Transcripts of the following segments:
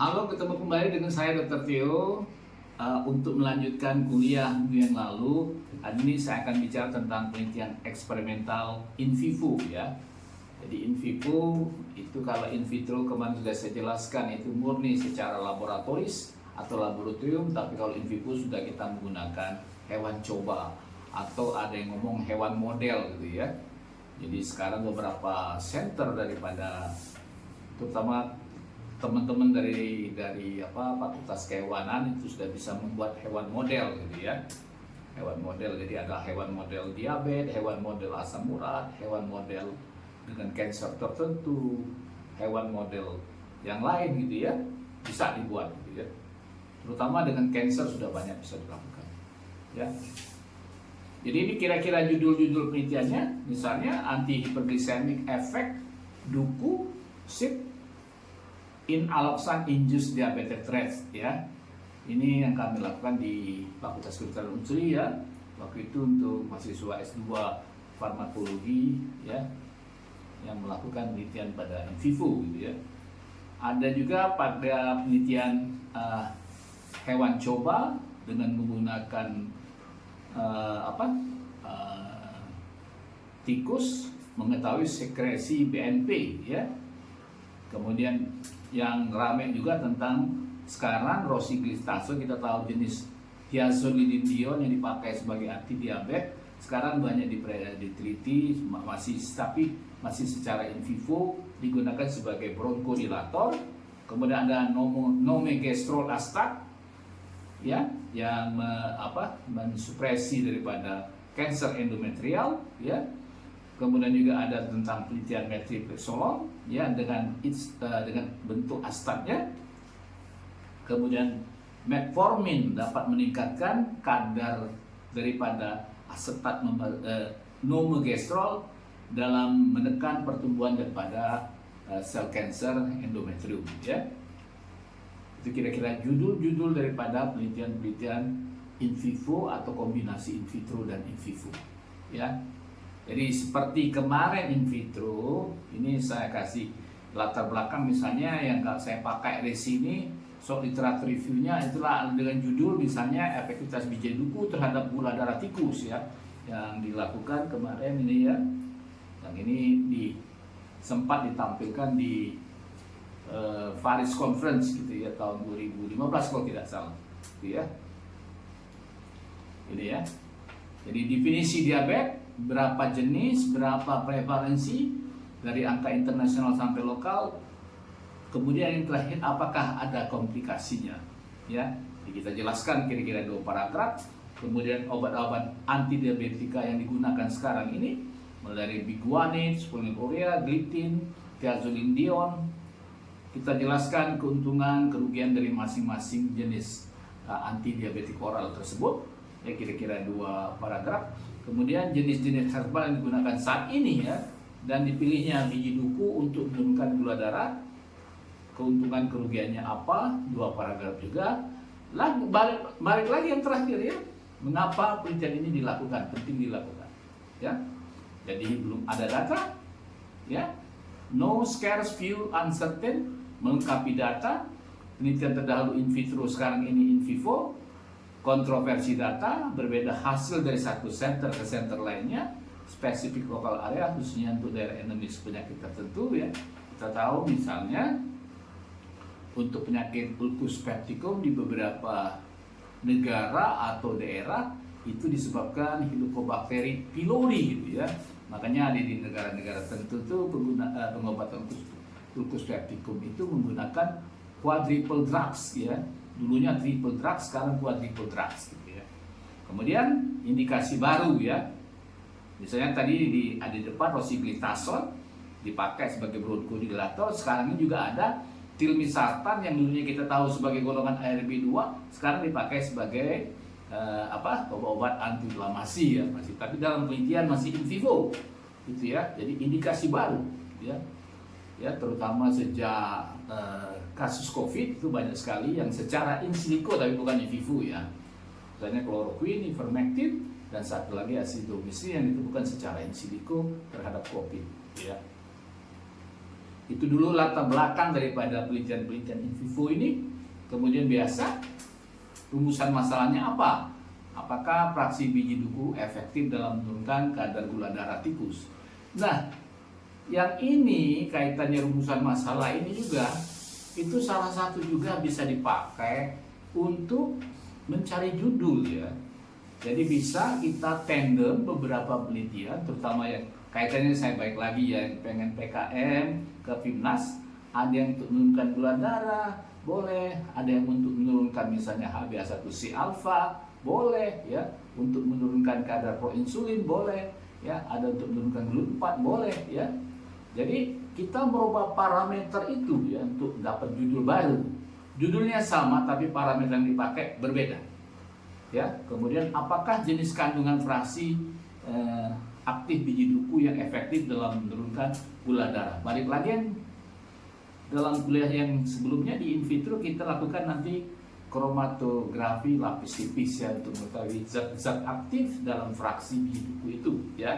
Halo, ketemu kembali dengan saya Dr. Theo. Untuk melanjutkan kuliah minggu yang lalu, hari ini saya akan bicara tentang penelitian eksperimental in vivo ya. Jadi in vivo itu kalau in vitro kemarin sudah saya jelaskan itu murni secara laboratoris atau laboratorium, tapi kalau in vivo sudah kita menggunakan hewan coba atau ada yang ngomong hewan model gitu ya. Jadi sekarang beberapa center daripada terutama teman-teman dari fakultas kehewanan itu sudah bisa membuat hewan model gitu ya. Hewan model, jadi ada hewan model diabetes, hewan model asam urat, hewan model dengan cancer tertentu, hewan model yang lain gitu ya, bisa dibuat gitu ya. Terutama dengan cancer sudah banyak bisa dilakukan ya. Jadi ini kira-kira judul-judul penelitiannya, misalnya anti-hyperglycemic effect duku SIP in alloxan induced diabetes threats ya. Ini yang kami lakukan di Fakultas Kedokteran Unsri ya. Waktu itu untuk mahasiswa S2 farmakologi ya, yang melakukan penelitian pada in vivo gitu ya. Ada juga pada penelitian hewan coba dengan menggunakan tikus mengetahui sekresi BNP ya. Kemudian yang ramai juga tentang sekarang rosiglitazone, kita tahu jenis thiazolidinedione yang dipakai sebagai anti diabetes sekarang banyak diteliti masih secara in vivo digunakan sebagai bronchodilator. Kemudian ada nomegestrol astat ya yang mensupresi daripada kanker endometrial ya. Kemudian juga ada tentang penelitian metripexolone ya dengan bentuk astatnya. Kemudian metformin dapat meningkatkan kadar daripada asetat nomegestrol dalam menekan pertumbuhan daripada sel kanker endometrium ya. Itu kira-kira judul-judul daripada penelitian-penelitian in vivo atau kombinasi in vitro dan in vivo ya. Jadi seperti kemarin in vitro, ini saya kasih latar belakang misalnya yang saya pakai di sini, literatur reviewnya itulah dengan judul misalnya efektivitas biji duku terhadap gula darah tikus ya, yang dilakukan kemarin ini ya, yang ini sempat ditampilkan di Paris Conference gitu ya tahun 2015 kalau tidak salah, gitu ya. Ini ya. Jadi definisi diabetes, berapa jenis, berapa prevalensi dari angka internasional sampai lokal. Kemudian yang terakhir apakah ada komplikasinya ya. Jadi kita jelaskan kira-kira 2 paragraf. Kemudian obat-obat antidiabetika yang digunakan sekarang ini mulai dari biguanide, sulfonylurea, gliptin, thiazolidinedione. Kita jelaskan keuntungan, kerugian dari masing-masing jenis antidiabetik oral tersebut ya, kira-kira 2 paragraf. Kemudian jenis-jenis herbal yang digunakan saat ini ya, dan dipilihnya biji duku untuk menurunkan gula darah. Keuntungan kerugiannya apa? 2 paragraf juga. Balik lagi yang terakhir ya, mengapa penelitian ini dilakukan, penting dilakukan ya. Jadi belum ada data ya, no scarce few uncertain, melengkapi data. Penelitian terdahulu in vitro, sekarang ini in vivo. Kontroversi data, berbeda hasil dari satu center ke center lainnya, spesifik lokal area khususnya untuk daerah endemis penyakit tertentu ya. Kita tahu misalnya untuk penyakit ulcus pepticum di beberapa negara atau daerah itu disebabkan Helicobacter pylori gitu ya. Makanya di negara-negara tertentu tuh pengobatan ulcus pepticum itu menggunakan quadruple drugs ya. Dulunya triple drugs, sekarang quadruple drugs gitu ya. Kemudian indikasi baru ya. Misalnya tadi di depan rosiglitazone dipakai sebagai bronchodilator, sekarang ini juga ada tilmisartan yang dulunya kita tahu sebagai golongan ARB2, sekarang dipakai sebagai obat antiinflamasi ya, masih tapi dalam penelitian masih in vivo gitu ya. Jadi indikasi baru ya. Ya, terutama sejak kasus COVID itu banyak sekali yang secara in silico tapi bukan in vivo ya. Misalnya chloroquine, ivermectin, dan satu lagi azidomycin yang itu bukan secara in silico terhadap COVID ya. Itu dulu latar belakang daripada penelitian-penelitian in vivo ini. Kemudian biasa rumusan masalahnya apa? Apakah fraksi biji duku efektif dalam menurunkan kadar gula darah tikus? Nah, yang ini kaitannya rumusan masalah ini juga, itu salah satu juga bisa dipakai untuk mencari judul ya. Jadi bisa kita tandem beberapa penelitian, terutama yang kaitannya saya baik lagi ya, yang pengen PKM ke Fimnas, ada yang untuk menurunkan gula darah, boleh, ada yang untuk menurunkan misalnya HbA1c alfa, boleh ya, untuk menurunkan kadar proinsulin boleh ya, ada untuk menurunkan GLUT4 boleh ya. Jadi kita merubah parameter itu ya untuk dapat judul baru. Judulnya sama tapi parameter yang dipakai berbeda. Ya, kemudian apakah jenis kandungan fraksi aktif biji duku yang efektif dalam menurunkan gula darah? Balik lagi yang dalam kuliah yang sebelumnya di in vitro kita lakukan nanti kromatografi lapis tipis ya untuk mengetahui zat-zat aktif dalam fraksi biji duku itu ya.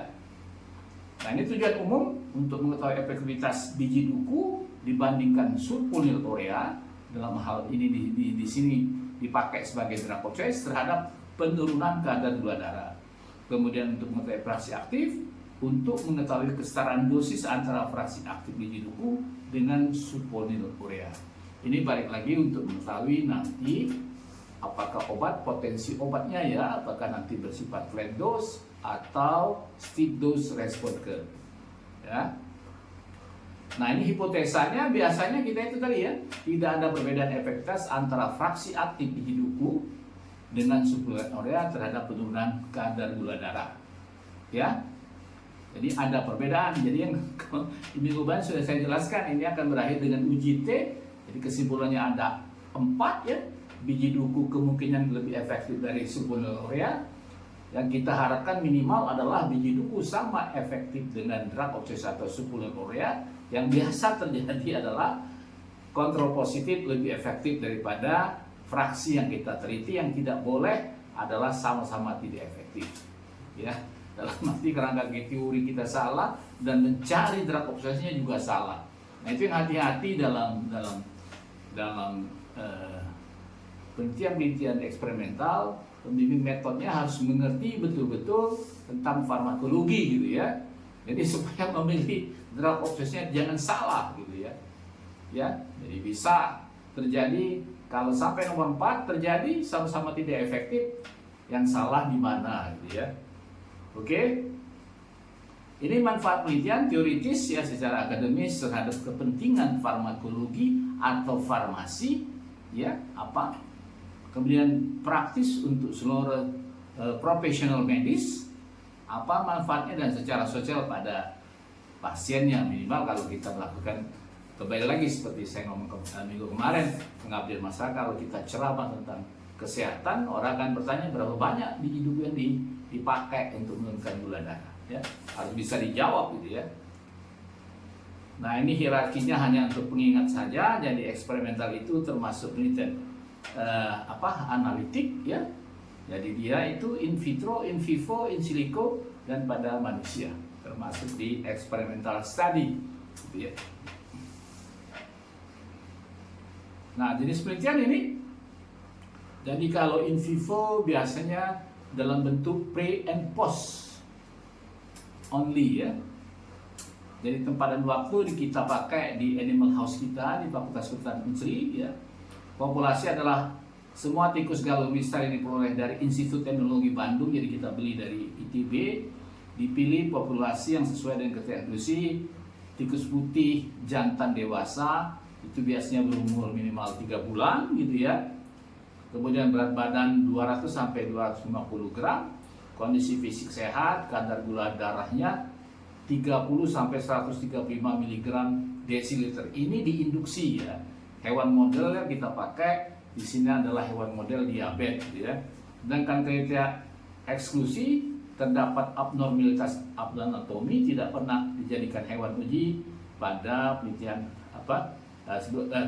Nah, ini tujuan umum untuk mengetahui efektivitas biji duku dibandingkan sulfonylurea. Dalam hal ini di sini dipakai sebagai drug of choice terhadap penurunan kadar gula darah. Kemudian untuk mengetahui fraksi aktif, untuk mengetahui kesetaraan dosis antara fraksi aktif biji duku dengan sulfonylurea. Ini balik lagi untuk mengetahui nanti apakah obat, potensi obatnya ya, apakah nanti bersifat flat dose atau steep dose response curve. Ya. Nah, ini hipotesanya biasanya kita itu tadi ya, tidak ada perbedaan efektivitas antara fraksi aktif biji duku dengan sulfonylurea terhadap penurunan kadar gula darah. Ya. Jadi ada perbedaan. Jadi yang di minggu depan sudah saya jelaskan, ini akan berakhir dengan uji T. Jadi kesimpulannya ada 4 ya. Biji duku kemungkinan lebih efektif dari sulfonylurea. Yang kita harapkan minimal adalah biji duku sama efektif dengan drug of choice atau sulfonylurea. Yang biasa terjadi adalah kontrol positif lebih efektif daripada fraksi yang kita teliti. Yang tidak boleh adalah sama-sama tidak efektif. Ya, dalam arti kerangka teori kita salah dan mencari drug of choice-nya juga salah. Nah, itu yang hati-hati dalam penelitian eksperimental. Pembimbing metodnya harus mengerti betul-betul tentang farmakologi gitu ya. Jadi supaya memilih drug of choice-nya jangan salah gitu ya. Ya, jadi bisa terjadi kalau sampai nomor 4 terjadi sama-sama tidak efektif, yang salah di mana gitu ya. Oke. Ini manfaat penelitian teoritis ya secara akademis terhadap kepentingan farmakologi atau farmasi ya, apa? Kemudian praktis untuk seluruh profesional medis, apa manfaatnya dan secara sosial pada pasiennya. Minimal kalau kita melakukan, kembali lagi seperti saya ngomong minggu kemarin, pengabdian masyarakat, kalau kita ceramah tentang kesehatan, orang akan bertanya berapa banyak biji duku yang dipakai untuk menurunkan gula darah ya, harus bisa dijawab gitu ya. Nah, ini hierarkinya hanya untuk pengingat saja. Jadi eksperimental itu termasuk penelitian analitik ya. Jadi dia itu in vitro, in vivo, in silico dan pada manusia, termasuk di experimental study gitu ya. Nah, jenis penelitian ini, jadi kalau in vivo biasanya dalam bentuk pre and post only ya. Jadi tempat dan waktu kita pakai di animal house kita di Fakultas Kedokteran Unsri ya. Populasi adalah semua tikus Galomistar yang diperoleh dari Institut Teknologi Bandung, jadi kita beli dari ITB. Dipilih populasi yang sesuai dengan kriteria inklusi, tikus putih jantan dewasa, itu biasanya berumur minimal 3 bulan gitu ya. Kemudian berat badan 200 sampai 250 gram, kondisi fisik sehat, kadar gula darahnya 30 sampai 135 mg desiliter. Ini diinduksi ya. Hewan model yang kita pakai di sini adalah hewan model diabetes gitu ya. Sedangkan kriteria eksklusi, terdapat abnormalitas anatomi, tidak pernah dijadikan hewan uji pada penelitian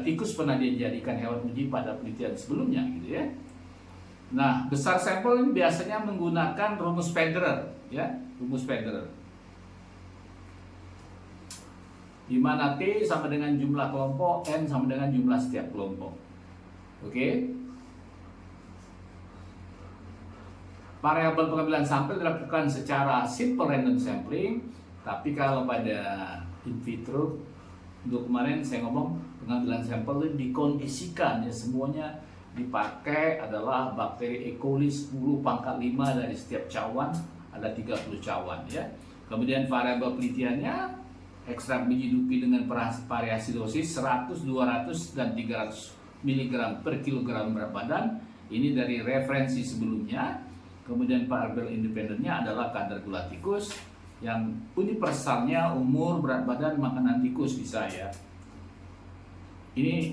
tikus pernah dijadikan hewan uji pada penelitian sebelumnya gitu ya. Nah, besar sampel ini biasanya menggunakan rumus Federer ya, rumus Federer. di mana T sama dengan jumlah kelompok, N sama dengan jumlah setiap kelompok. Oke. Variabel pengambilan sampel dilakukan secara simple random sampling, tapi kalau pada in vitro, untuk kemarin saya ngomong pengambilan sampel itu dikondisikan ya, semuanya dipakai adalah bakteri E. coli 10⁵ dari setiap cawan, ada 30 cawan ya. Kemudian variabel penelitiannya ekstrak biji dupi dengan variasi dosis 100, 200 dan 300 mg per kilogram berat badan. Ini dari referensi sebelumnya. Kemudian variabel independennya adalah kadar gula tikus yang universalnya umur, berat badan, makanan tikus bisa ya. Ini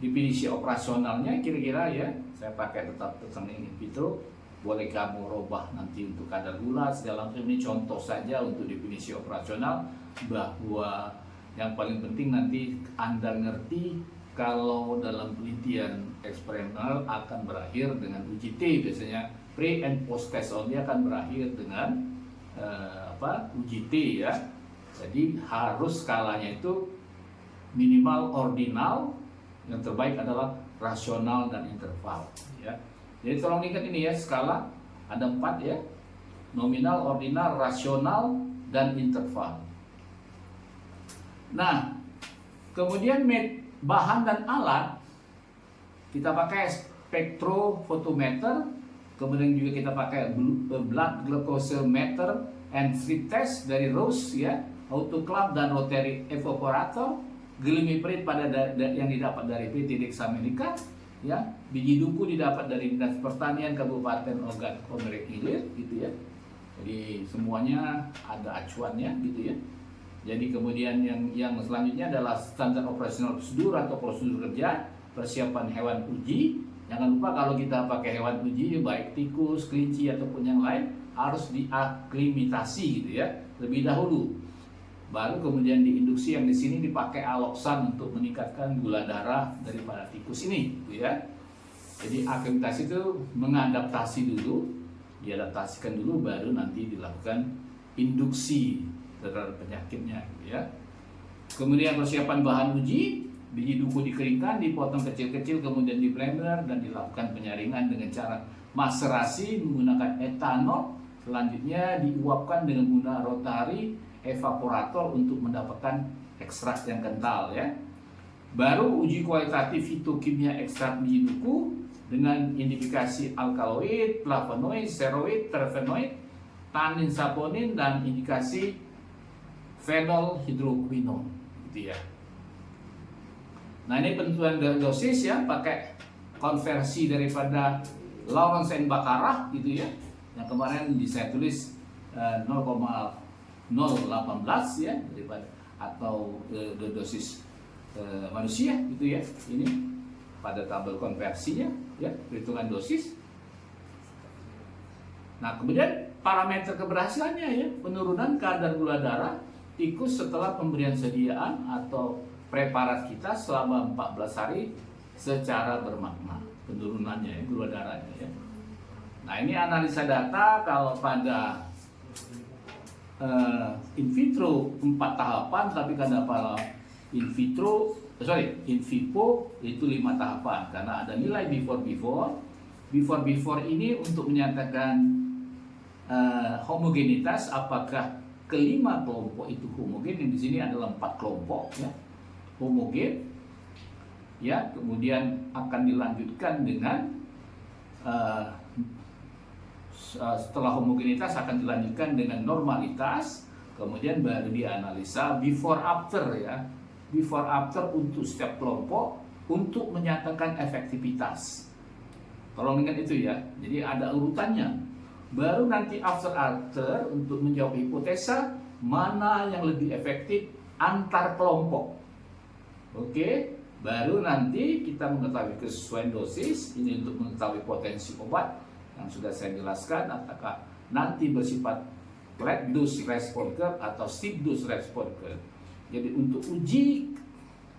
definisi operasionalnya kira-kira ya, saya pakai tetap tentang in vitro. Boleh kamu robah nanti untuk kadar gula segala macam. Ini contoh saja untuk definisi operasional, bahwa yang paling penting nanti Anda ngerti kalau dalam penelitian eksperimental akan berakhir dengan uji T, biasanya pre and post test only akan berakhir dengan uji T ya. Jadi harus skalanya itu minimal ordinal, yang terbaik adalah rasional dan interval ya. Jadi tolong ingat ini ya, skala ada 4 ya, nominal, ordinal, rasional, dan interval. Nah, kemudian bahan dan alat kita pakai spektrofotometer, kemudian juga kita pakai blood glucometer and strip test dari Roche ya, autoclave dan rotary evaporator, glimeprid pada yang didapat dari PT Dex Amerika ya, biji duku didapat dari Dinas Pertanian Kabupaten Ogan Komering Ilir gitu ya. Jadi semuanya ada acuannya gitu ya. Jadi kemudian yang selanjutnya adalah standar operasional prosedur atau prosedur kerja persiapan hewan uji. Jangan lupa kalau kita pakai hewan uji baik tikus, kelinci ataupun yang lain harus diaklimatasi gitu ya lebih dahulu. Baru kemudian diinduksi, yang di sini dipakai aloksan untuk meningkatkan gula darah daripada tikus ini gitu ya. Jadi aklimatasi itu mengadaptasi dulu, diadaptasikan dulu baru nanti dilakukan induksi terhadap penyakitnya gitu ya. Kemudian persiapan bahan uji, biji duku dikeringkan, dipotong kecil-kecil, kemudian di blender dan dilakukan penyaringan dengan cara maserasi menggunakan etanol. Selanjutnya diuapkan dengan menggunakan rotary evaporator untuk mendapatkan ekstrak yang kental ya. Baru uji kualitatif fitokimia ekstrak biji duku dengan indikasi alkaloid, flavonoid, steroid, terpenoid, tanin, saponin, dan indikasi fenol hidroquinone gitu ya. Nah ini penentuan dosis ya, pakai konversi daripada Lawrence and Baccarat gitu ya. Yang kemarin saya tulis 0,018 ya daripada atau dosis manusia gitu ya. Ini pada tabel konversinya ya, perhitungan dosis. Nah kemudian parameter keberhasilannya ya, penurunan kadar gula darah tikus setelah pemberian sediaan atau preparat kita selama 14 hari secara bermakna penurunannya ya, gula darahnya ya. Nah ini analisa data kalau pada in vitro 4 tahapan, tapi karena pada in vivo itu 5 tahapan karena ada nilai before ini untuk menyatakan homogenitas, apakah kelima kelompok itu homogen. Yang di sini adalah 4 kelompok ya, homogen ya. Kemudian akan dilanjutkan dengan setelah homogenitas akan dilanjutkan dengan normalitas, kemudian baru dianalisa before after ya, before after untuk setiap kelompok untuk menyatakan efektivitas. Tolong ingat itu ya, jadi ada urutannya. Baru nanti after untuk menjawab hipotesa mana yang lebih efektif antar kelompok. Oke, baru nanti kita mengetahui kesesuaian dosis ini untuk mengetahui potensi obat yang sudah saya jelaskan, apakah nanti bersifat flat dose response curve atau steep dose response curve. Jadi untuk uji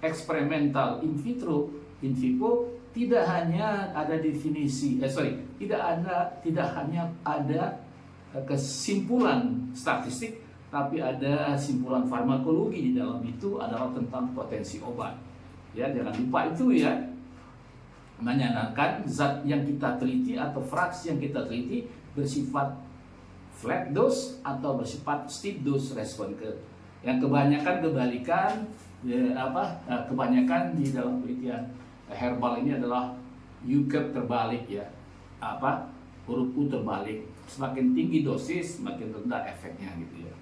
eksperimental in vitro, in vivo tidak hanya ada definisi, tidak hanya ada kesimpulan statistik, tapi ada simpulan farmakologi di dalam itu adalah tentang potensi obat. Ya, jangan lupa itu ya. Menyatakan zat yang kita teliti atau fraksi yang kita teliti bersifat flat dose atau bersifat steep dose respon ke. Yang kebanyakan kebalikan kebanyakan di dalam penelitian herbal ini adalah U curve terbalik ya. Huruf U terbalik. Semakin tinggi dosis, semakin rendah efeknya gitu ya.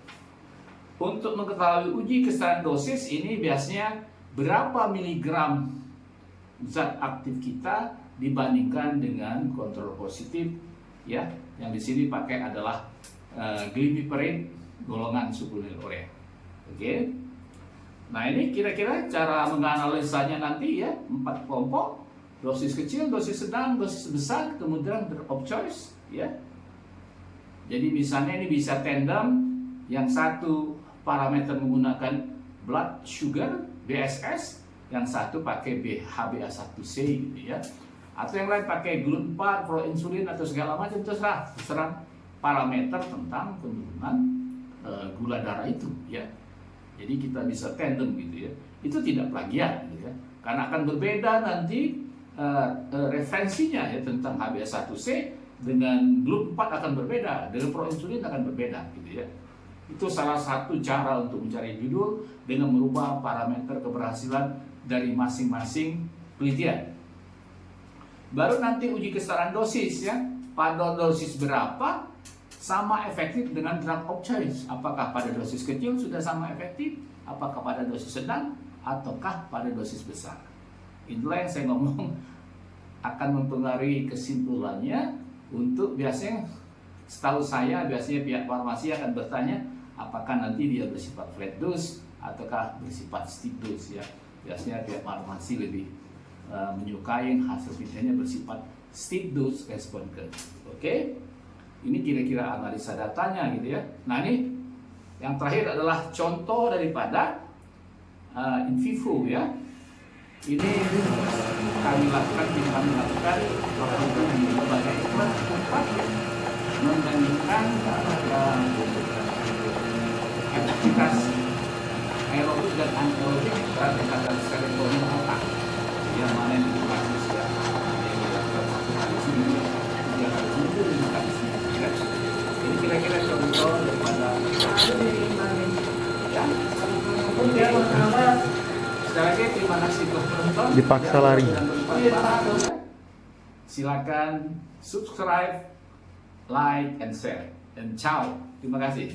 Untuk mengetahui uji kesetaraan dosis ini biasanya berapa miligram zat aktif kita dibandingkan dengan kontrol positif ya. Yang di sini pakai adalah glimepiride golongan 10 mg. Oke. Nah, ini kira-kira cara menganalisanya nanti ya, 4 kelompok. Dosis kecil, dosis sedang, dosis besar, kemudian drug of choice ya. Jadi misalnya ini bisa tandem, yang satu parameter menggunakan blood sugar BSS, yang satu pakai HbA1c gitu ya. Atau yang lain pakai GLUT4, proinsulin atau segala macam, terserah parameter tentang penurunan gula darah itu ya. Jadi kita bisa tandem gitu ya. Itu tidak plagiat gitu ya. Karena akan berbeda nanti referensinya ya, tentang HbA1c dengan GLUT4 akan berbeda, dengan proinsulin akan berbeda gitu ya. Itu salah satu cara untuk mencari judul dengan merubah parameter keberhasilan dari masing-masing penelitian. Baru nanti uji kesetaraan dosis ya. Pada dosis berapa sama efektif dengan drug of choice. Apakah pada dosis kecil sudah sama efektif? Apakah pada dosis sedang? Ataukah pada dosis besar? Itulah yang saya ngomong akan mempengaruhi kesimpulannya. Untuk biasanya, setahu saya biasanya pihak farmasi akan bertanya apakah nanti dia bersifat flat dose ataukah bersifat steep dose ya. Biasanya pihak farmasi lebih menyukai hasil penelitiannya bersifat steep dose respon curve. Oke, ini kira-kira analisa datanya gitu ya. Nah, ini yang terakhir adalah contoh daripada in vivo ya. Ini kami lakukan waktu di berbagai tempat membandingkan aktivitas aerobik dan anaerobik terhadap serotonin otak yang mana yang bagus ya. Ini kira-kira contoh daripada ya. Sekali lagi terima kasih telah menonton. Dipaksa lari. Silakan subscribe, like, and share. Dan ciao. Terima kasih.